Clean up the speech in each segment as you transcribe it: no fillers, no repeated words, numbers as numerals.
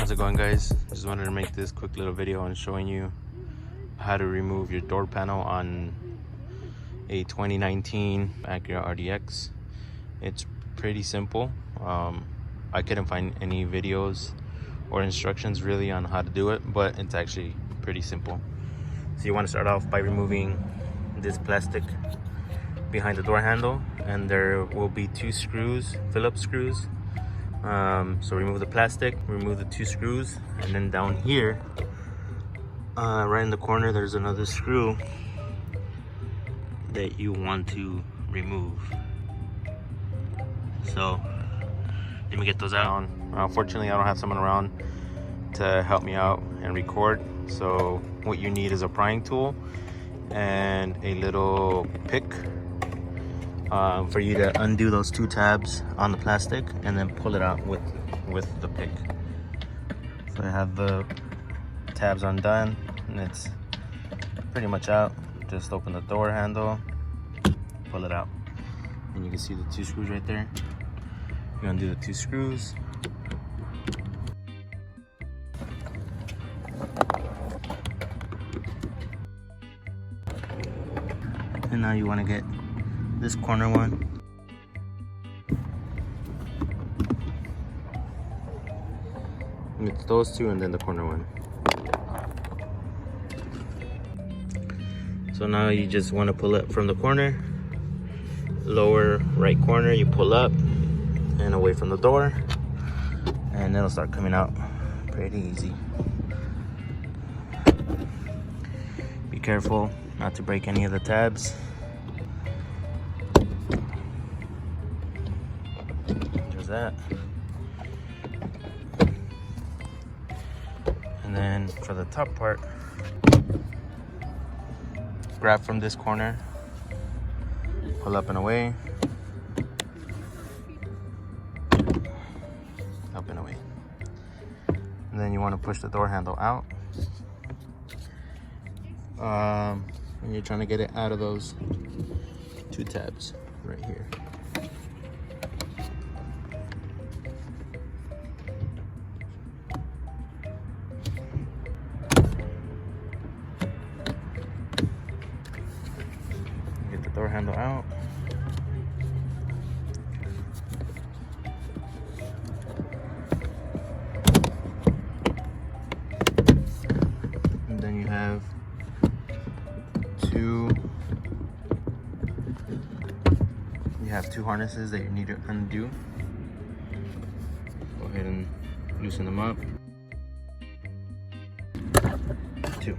How's it going, guys? Just wanted to make this quick little video on showing you how to remove your door panel on a 2019 ACURA RDX. It's pretty simple. I couldn't find any videos or instructions really on how to do it, but it's actually pretty simple. So you want to start off by removing this plastic behind the door handle, and there will be two screws, Phillips screws. So remove the plastic, remove the two screws, and then down here, right in the corner, there's another screw that you want to remove. So let me get those out. Unfortunately, I don't have someone around to help me out and record. So what you need is a prying tool and a little pick for you to undo those two tabs on the plastic and then pull it out with the pick. So I have the tabs undone and it's pretty much out. Just open the door handle, pull it out, and you can see the two screws right there. You undo the two screws. And now you want to get this corner one. And it's those two and then the corner one. So now you just want to pull it from the corner, lower right corner, you pull up and away from the door, and it'll start coming out pretty easy. Be careful not to break any of the tabs. There's that. And then for the top part, grab from this corner, pull up and away, up and away. And then you want to push the door handle out. And you're trying to get it out of those two tabs right here. Get the door handle out. And then you have two harnesses that you need to undo. Go ahead and loosen them up. Two.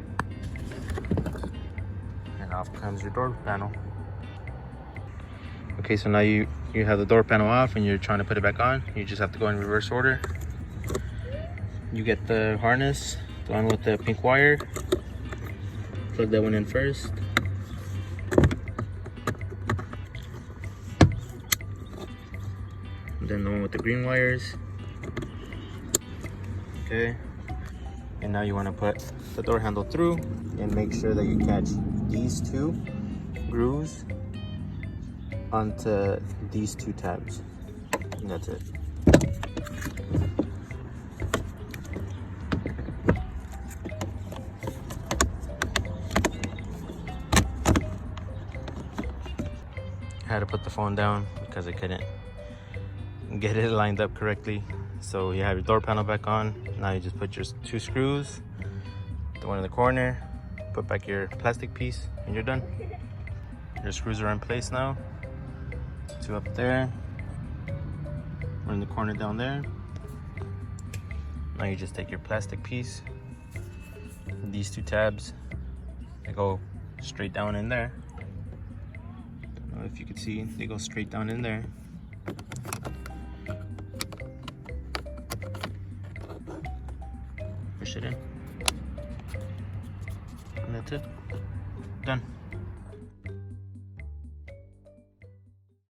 And off comes your door panel. Okay, so now you have the door panel off and you're trying to put it back on. You just have to go in reverse order. You get the harness, the one with the pink wire. Plug that one in first. Then the one with the green wires. Okay, and now you want to put the door handle through and make sure that you catch these two grooves onto these two tabs, and that's it. I had to put the phone down because I couldn't get it lined up correctly. So you have your door panel back on. Now you just put your two screws, the one in the corner, put back your plastic piece, and you're done. Your screws are in place now. Two up there, one in the corner down there. Now you just take your plastic piece, these two tabs, they go straight down in there. I don't know if you can see, they go straight down in there. Push it in, and that's it. Done.